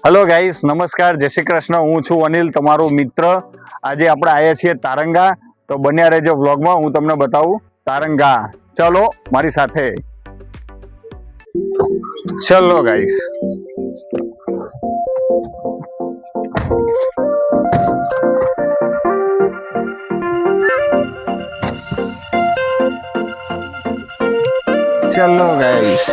Hello guys, नमस्कार, जय श्री कृष्ण। हूँ छू अनिल, तमारो मित्र। आज આપણે આવ્યા છીએ તારંગા, તો બન્યા રહેજો વ્લોગમાં, હું તમને બતાવું તારંગા। ચલો મારી સાથે, ચલો ગાઈસ। चलो गाइस,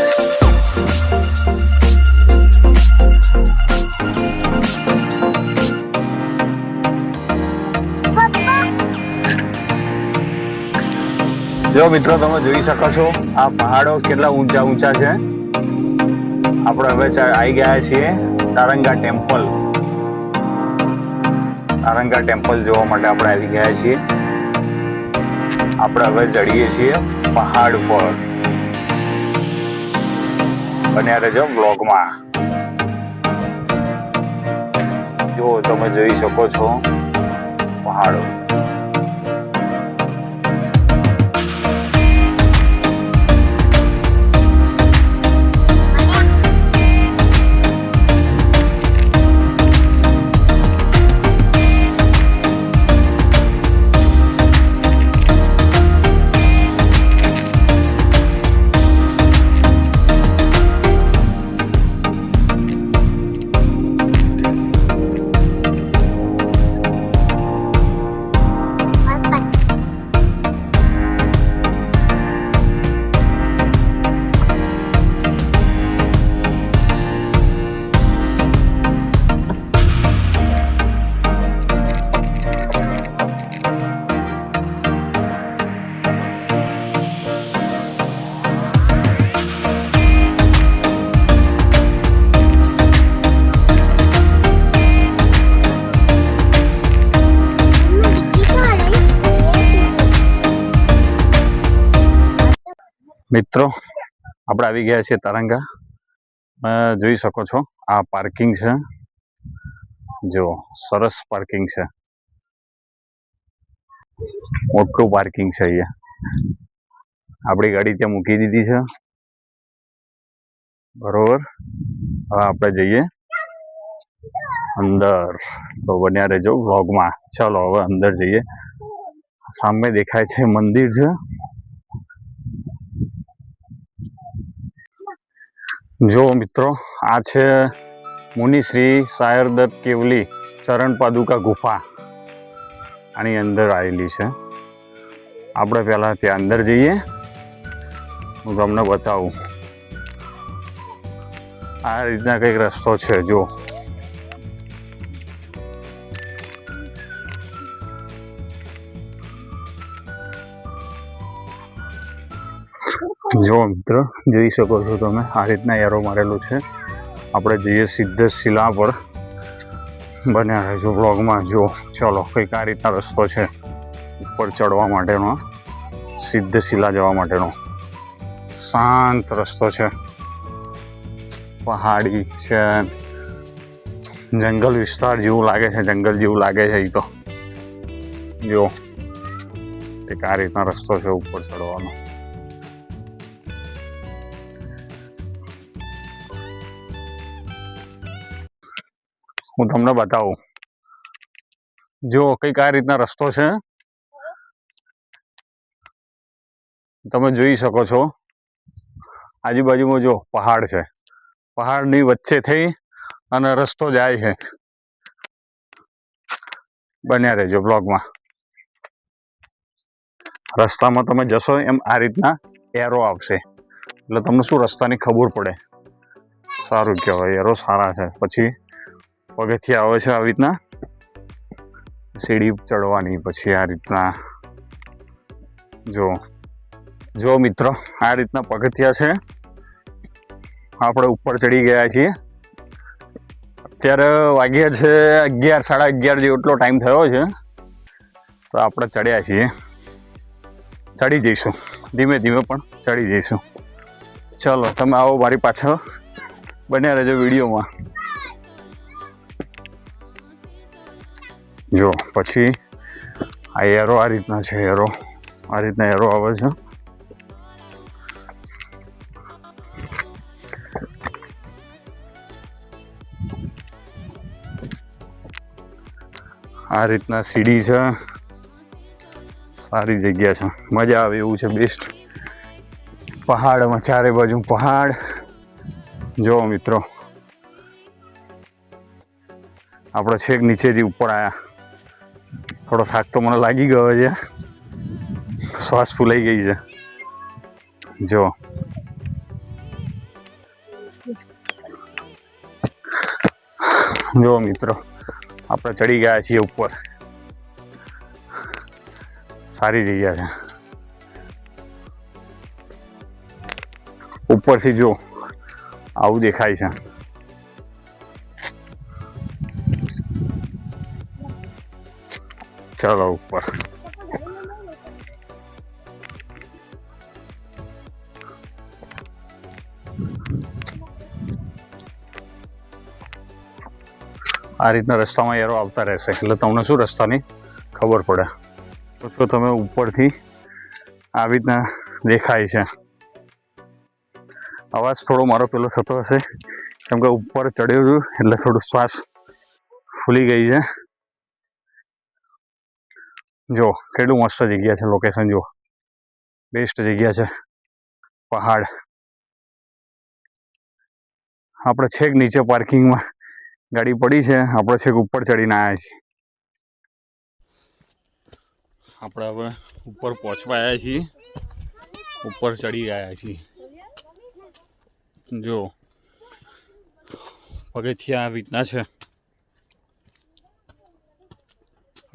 जो मित्रों તમે જોઈ શકો છો આ પહાડો કેટલા ઊંચા ઊંચા છે। આપણે હવે આવી ગયા છીએ તારંગા ટેમ્પલ। તારંગા ટેમ્પલ જોવા માટે આપણે આવી ગયા છીએ। આપણે હવે ચડીએ છીએ પહાડ પર। બન્યા રહેજો બ્લોગમાં। જો તમે જોઈ શકો છો પહાડો। મિત્રો આપણે આવી ગયા છીએ તારંગા। જોઈ શકો છો આ પાર્કિંગ છે। જો સરસ પાર્કિંગ છે, મોટું પાર્કિંગ છે। અહીંયા આપણી ગાડી ત્યાં મૂકી દીધી છે, બરોબર। હવે આપણે જઈએ અંદર, તો બન્યા રહેજો વ્લોગમાં। ચાલો હવે અંદર જઈએ। સામે દેખાય છે મંદિર છે। जो मित्रों आ छे मुनि श्री सायरदत्त केवली चरण पादुका गुफा आनी अंदर आवेली छे। आपणे पहेला त्यां अंदर जईए, हूँ तमने बतावुं। आ रीतना कंईक रस्तो छे। जो जो मित्र જોઈ શકો છો તમે, આ રીતના એરો મારેલું છે। આપણે જઈએ સિદ્ધશિલા પર। બન્યા રહેજો બ્લોગમાં। જો ચલો કંઈક આ રીતના રસ્તો છે ઉપર ચડવા માટેનો, સિદ્ધશિલા જવા માટેનો। શાંત રસ્તો છે, પહાડી છે, જંગલ વિસ્તાર જેવું લાગે છે, જંગલ જેવું લાગે છે। એ તો જો એક આ રીતના રસ્તો છે ઉપર ચડવાનો। હું તમને બતાવું, જો કંઈક આ રીતના રસ્તો છે। તમે જોઈ શકો છો આજુબાજુમાં જો પહાડ છે, પહાડની વચ્ચે થઈ અને રસ્તો જાય છે। બન્યા રહેજો બ્લોગમાં। રસ્તામાં તમે જશો એમ આ રીતના એરો આવશે, એટલે તમને શું રસ્તાની ખબર પડે। સારું કહેવાય, એરો સારા છે। પછી પગથિયા આવે છે, આવી રીતના સીડી ચડવાની। પછી આ રીતના જો મિત્રો આ રીતના પગથિયા છે। આપણે ઉપર ચડી ગયા છીએ। અત્યારે વાગ્યા છે 11, સાડા 11 જેટલો ટાઈમ થયો છે। તો આપણે ચડ્યા છીએ, ચડી જઈશું ધીમે ધીમે, પણ ચડી જઈશું। ચલો તમે આવો મારી પાછળ, બન્યા રહેજો વિડીયોમાં। જો પછી આ એરો આ રીતના છે, એરો આ રીતના એરો આવે છે। આ રીતના સીડી છે, સારી જગ્યા છે, મજા આવે એવું છે, બેસ્ટ. પહાડમાં ચારે બાજુ પહાડ. જો મિત્રો આપણે છેક નીચેથી ઉપર આવ્યા. થોડો થાક તો મને લાગી ગયો છે, શ્વાસ ફૂલાઈ ગઈ છે. જો જો મિત્રો આપણે ચડી ગયા છીએ ઉપર. સારી જગ્યા છે. ઉપરથી જો આવું દેખાય છે. ચલો ઉપર. આ રીતના રસ્તામાં એરો આવતા રહેશે એટલે તમને શું રસ્તાની ખબર પડે. તો તમે ઉપરથી આવી રીતના દેખાય છે. અવાજ થોડો મારો પેલો થતો હશે કેમ કે ઉપર ચડ્યો છું એટલે થોડું શ્વાસ ફૂલી ગઈ છે. જો કેટલું મસ્ત જગ્યા છે, લોકેશન જો બેસ્ટ જગ્યા છે. પહાડ. આપણે છેક નીચે પાર્કિંગમાં ગાડી પડી છે, આપણે છેક ઉપર ચડીને આવ્યા છીએ. આપણે હવે ઉપર પહોંચવા આવ્યા છીએ, ઉપર ચડી ગયા છીએ. જો પગથિયા આવી રીતના છે,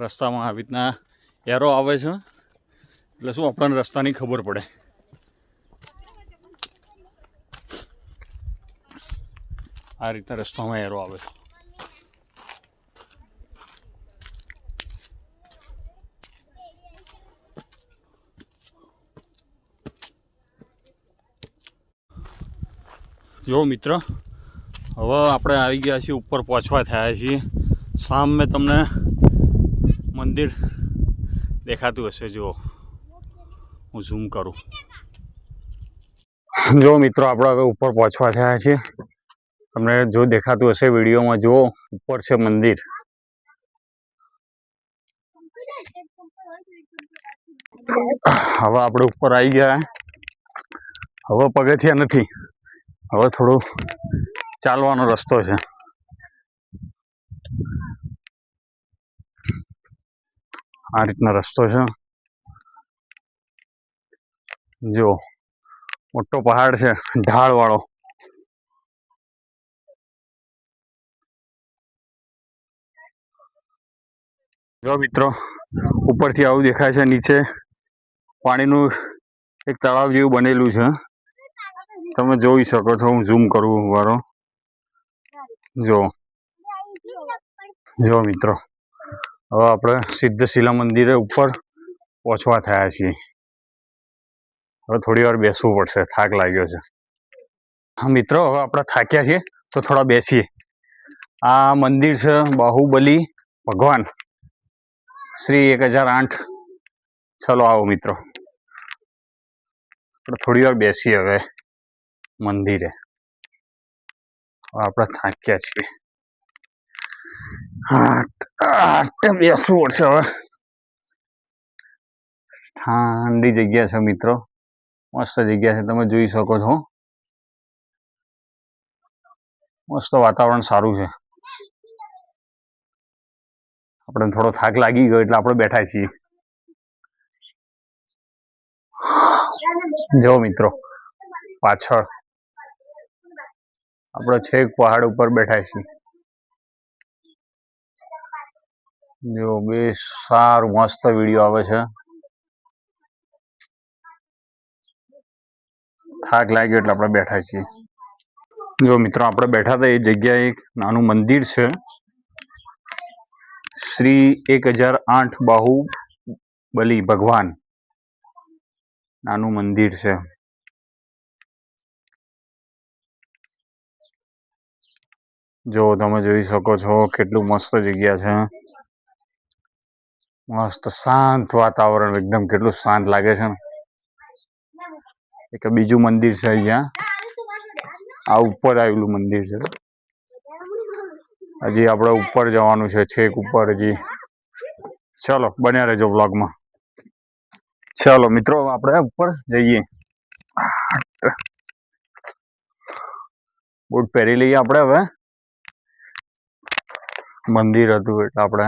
રસ્તામાં આવી રીતના એરો આવે છે એટલે શું આપણને રસ્તાની ખબર પડે. આ રીતના રસ્તામાં એરો આવે છે. જો મિત્ર હવે આપણે આવી ગયા છીએ, ઉપર પહોંચવા થયા છીએ. સામે તમને મંદિર દેખાતું હશે, જો હું ઝૂમ કરું. જો મિત્રો આપણે હવે ઉપર પહોંચવા થયા છીએ. તમને જો દેખાતું હશે વિડીયોમાં, જુઓ ઉપર છે મંદિર. હવે આપણે ઉપર આવી ગયા. હવે પગથિયા નથી, હવે થોડો ચાલવાનો રસ્તો છે. આ રીતનો રસ્તો છે. જો મોટો પહાડ છે, ઢાળ વાળો. જો મિત્રો ઉપરથી આવું દેખાય છે. નીચે પાણીનું એક તળાવ જેવું બનેલું છે, તમે જોઈ શકો છો. હું ઝૂમ કરું વારો. જો મિત્રો હવે આપણે સિદ્ધશિલા મંદિરે ઉપર પહોંચવા થયા છીએ. હવે થોડી વાર બેસવું પડશે, થાક લાગ્યો છે. હા મિત્રો હવે આપણે થાક્યા છીએ તો થોડા બેસીએ. આ મંદિર છે બાહુબલી ભગવાન શ્રી 1008. ચલો આવો મિત્રો, આપણે થોડી વાર બેસીએ હવે મંદિરે. આપણે થાક્યા છીએ, બેસવું પડશે હવે. ઠંડી જગ્યા છે મિત્રો, મસ્ત જગ્યા છે, તમે જોઈ શકો છો. મસ્ત વાતાવરણ સારું છે. આપણે થોડો થાક લાગી ગયો એટલે આપણે બેઠા છીએ. જો મિત્રો પાછળ આપણે છેક પહાડ ઉપર બેઠા છીએ. જો બે સારું મસ્ત વિડીયો આવે છે. થાક લાગ્યો એટલે આપણે બેઠા છીએ. જો મિત્રો આપણે બેઠા હતા એ જગ્યાએ એક નાનું મંદિર છે. શ્રી 1008 બાહુબલી ભગવાન નાનું મંદિર છે. જો તમે જોઈ શકો છો કેટલું મસ્ત જગ્યા છે. મસ્ત શાંત વાતાવરણ, એકદમ કેટલું શાંત લાગે છે ને. એક બીજું મંદિર છે અહીંયા, આ ઉપર આવેલું મંદિર છે. હજી આપણે ઉપર જવાનું છે, છેક ઉપર. હજી ચલો બન્યા રહેજો બ્લોગમાં. ચલો મિત્રો આપણે ઉપર જઈએ. બૂટ પહેરી લઈએ આપણે. હવે મંદિર હતું એટલે આપણે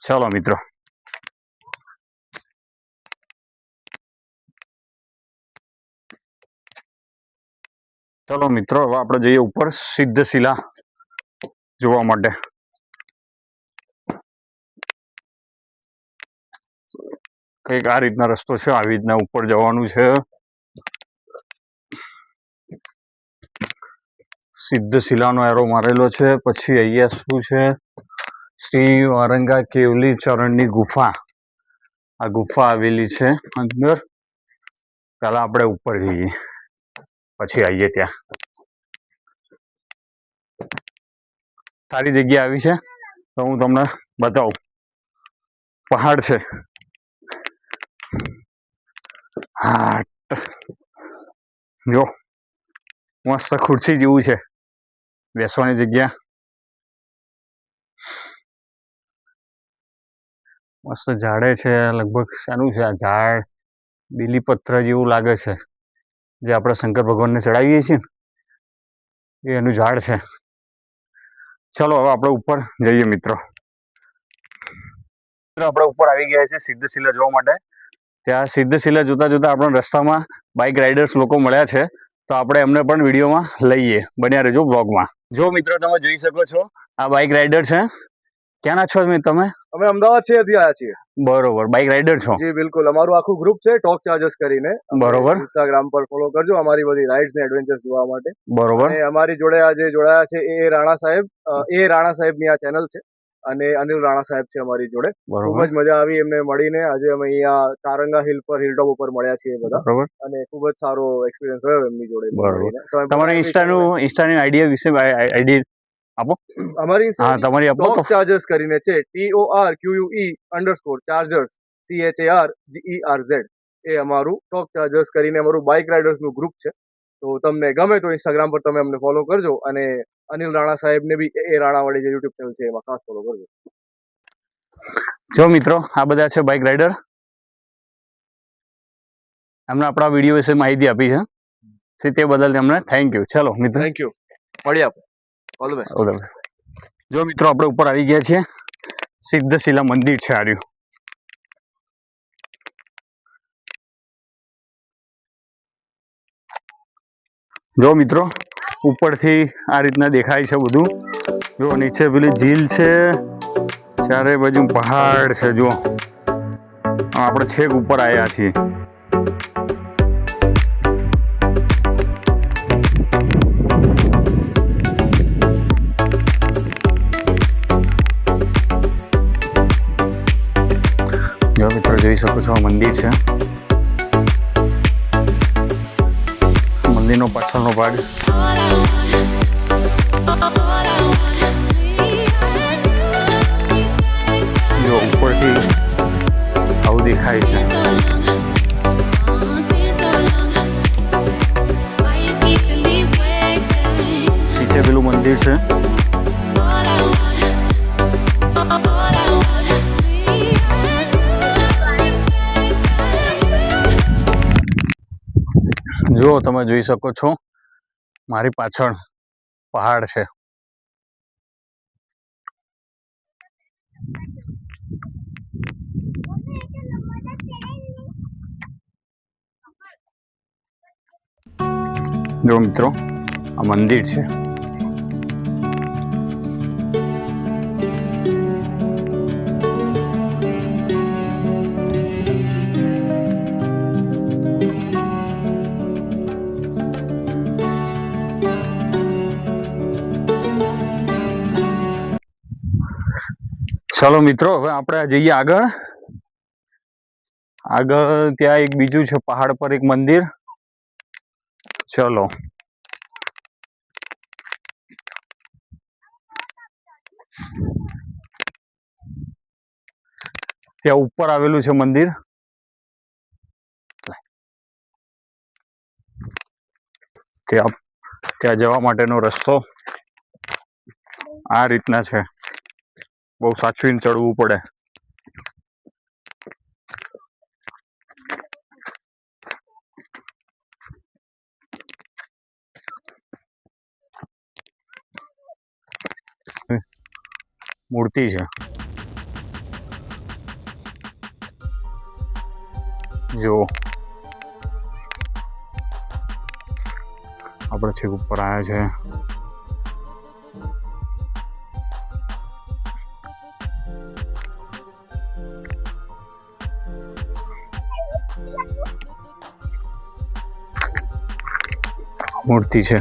ચલો મિત્રો. ચલો મિત્રો હવે આપણે જઈએ ઉપર સિદ્ધશિલા જોવા માટે. કંઈક આ રીતના રસ્તો છે, આવી રીતના ઉપર જવાનું છે. સિદ્ધશિલાનો એરો મારેલો છે. પછી અહીંયા શું છે? શ્રી વારંગા કેવલી ચરણની ગુફા. આ ગુફા આવેલી છે અંદર. પહેલા આપણે ઉપર જઈએ પછી આવીએ. ત્યાં સારી જગ્યા આવી છે તો હું તમને બતાવું. પહાડ છે. હા જો મસ્ત ખુરશી જેવું છે બેસવાની જગ્યા. મસ્ત ઝાડે છે. લગભગ શાનું છે આ ઝાડ? બીલીપત્ર જેવું લાગે છે, જે આપણે શંકર ભગવાનને ચડાવીએ છીએ ને એનું ઝાડ છે. ચલો હવે આપણે ઉપર જઈએ મિત્રો. આપણે ઉપર આવી ગયા છે સિદ્ધશિલા જોવા માટે. ત્યાં સિદ્ધશિલા જોતા જોતા આપણને રસ્તામાં બાઇક રાઇડર્સ લોકો મળ્યા છે, તો આપણે એમને પણ વિડીયોમાં લઈએ. બન્યા રહેજો બ્લોગમાં. જો મિત્રો તમે જોઈ શકો છો આ બાઇક રાઇડર છે. ક્યાંના છો તમે? અમે અમદાવાદ છે થી આવ્યા છીએ. બરોબર, બાઇક રાઇડર છો? જી બિલકુલ. અમારું આખું ગ્રુપ છે ટોક ચાર્જર્સ કરીને. બરોબર. ઇન્સ્ટાગ્રામ પર ફોલો કરજો અમારી બધી રાઇડ્સ ને એડવેન્ચર્સ જોવા માટે. બરોબર. અને અમારી જોડે આજે જોડાયા છે એ રાણા સાહેબની આ ચેનલ છે અને અનિલ રાણા સાહેબ છે અમારી જોડે. ખૂબ જ મજા આવી એમને મળીને. આજે અમે અહીંયા તારંગા હિલટોપ ઉપર મળ્યા છીએ બધા. બરોબર. અને ખૂબ જ સારો એક્સપિરિયન્સ રહ્યો એમની જોડે. તમારા ઇન્સ્ટાની આઈડિયા વિશે આઈડી આપો. અમારી હા તમારી આપો. ટોક ચાર્જર્સ કરીને છે, TORQUE_ચાર્જર્સ CHARGERZ. એ અમારું ટોક ચાર્જર્સ કરીને અમારું બાઇક રાઇડર્સ નું ગ્રુપ છે. તો તમને ગમે તો ઇન્સ્ટાગ્રામ પર તમે અમને ફોલો કરજો. અને અનિલ રાણા સાહેબ ને બી એ રાણાવાડી જે યુટ્યુબ ચેનલ છે એમાં ખાસ ફોલો કરજો. જો મિત્રો આ બધા છે બાઇક રાઇડર. એમને આપણા વિડીયો વિશે માહિતી આપી છે તે બદલ એમને થેન્ક યુ. ચલો મિત્રો થેન્ક યુ. મળીએ આપણે. All the best. જો મિત્રો આપણે ઉપર આવી ગયા છીએ. સિદ્ધશિલા મંદિર છે આર્યું. જો મિત્રો ઉપરથી આ રીતના દેખાય છે બધું. જો નીચે પેલી ઝીલ છે, ચારે બાજુ પહાડ છે. જો આપણે છેક ઉપર આવ્યા છીએ. જો મિત્રો જોઈ શકો છો મંદિર છે. મંદિરનો પાછળનો ભાગ. જો ઉપરથી આવું દેખાય છે. નીચે પેલું મંદિર છે. જો તમે જોઈ શકો છો મારી પાછળ પહાડ છે. જો મિત્રો આ મંદિર છે. ચાલો મિત્રો હવે આપણે જઈએ આગળ. ત્યાં એક બીજું છે પહાડ પર એક મંદિર. ચલો ત્યાં ઉપર આવેલું છે મંદિર. ત્યાં જવા માટેનો રસ્તો આ રીતના છે. બહુ સાચવીને ચડવું પડે. મૂર્તિ છે જો આપણે છેક ઉપર આવ્યા છે. મૂર્તિ છે.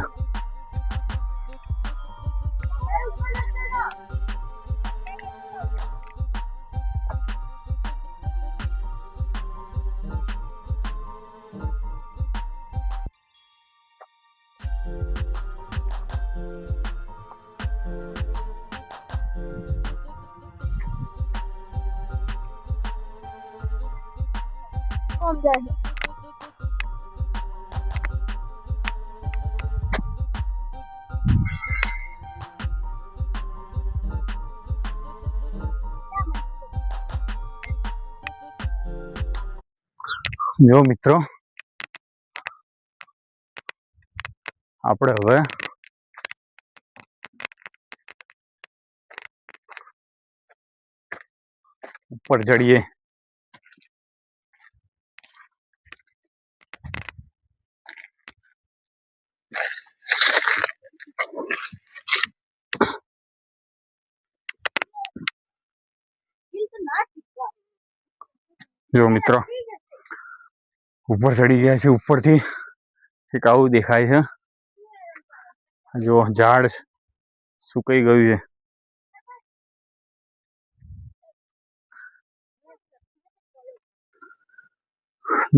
જો મિત્રો આપણે હવે ઉપર ચડીએ. જો મિત્રો ઉપર ચડી ગયા છે. ઉપરથી એક આવું દેખાય છે. જો ઝાડ સુકાઈ ગયું છે.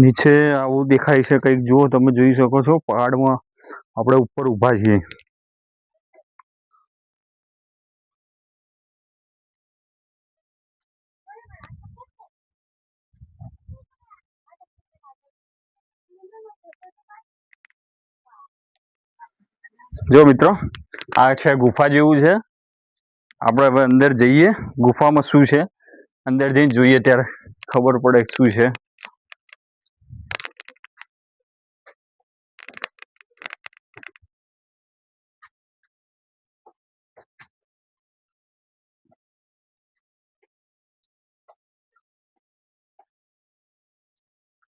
નીચે આવું દેખાય છે કંઈક. જો તમે જોઈ શકો છો પહાડમાં આપણે ઉપર ઊભા છીએ. જો મિત્રો આ છે ગુફા જેવું છે. આપણે હવે અંદર જઈએ. ગુફામાં શું છે અંદર જઈને જોઈએ ત્યારે ખબર પડે શું છે.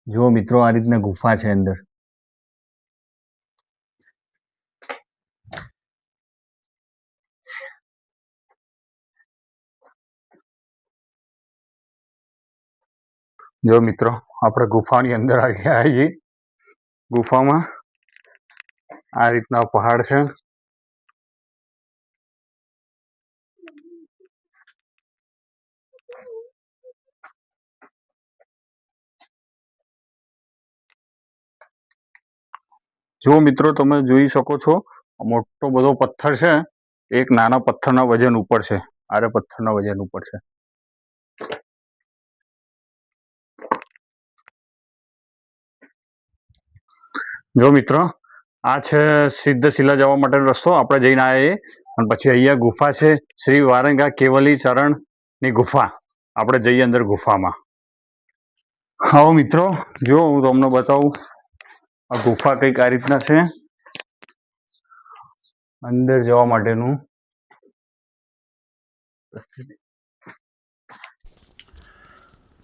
જો મિત્રો આ રીતના ગુફા છે અંદર. જો મિત્રો આપણે ગુફાની અંદર આવી ગયા છીએ. ગુફામાં આ રીતના પહાડ છે. જો મિત્રો તમે જોઈ શકો છો મોટો બધો પથ્થર છે. એક નાના પથ્થરના વજન ઉપર છે. આરે પથ્થરના વજન ઉપર છે. જો મિત્રો આ છે સિદ્ધશિલા જવા માટેનો રસ્તો. આપણે જઈને આવ્યા અને પછી અહીંયા ગુફા છે શ્રી વારંગા કેવલી ચરણની ગુફા. આપણે જઈએ અંદર ગુફામાં. આવો મિત્રો જો હું તમને બતાવું. આ ગુફા કંઈક આ રીતના છે. અંદર જવા માટેનું.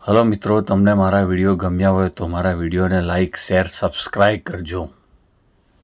હલો મિત્રો, તમને મારા વિડીયો ગમ્યા હોય તો મારા વિડીયોને લાઈક, શેર, સબસ્ક્રાઈબ કરજો.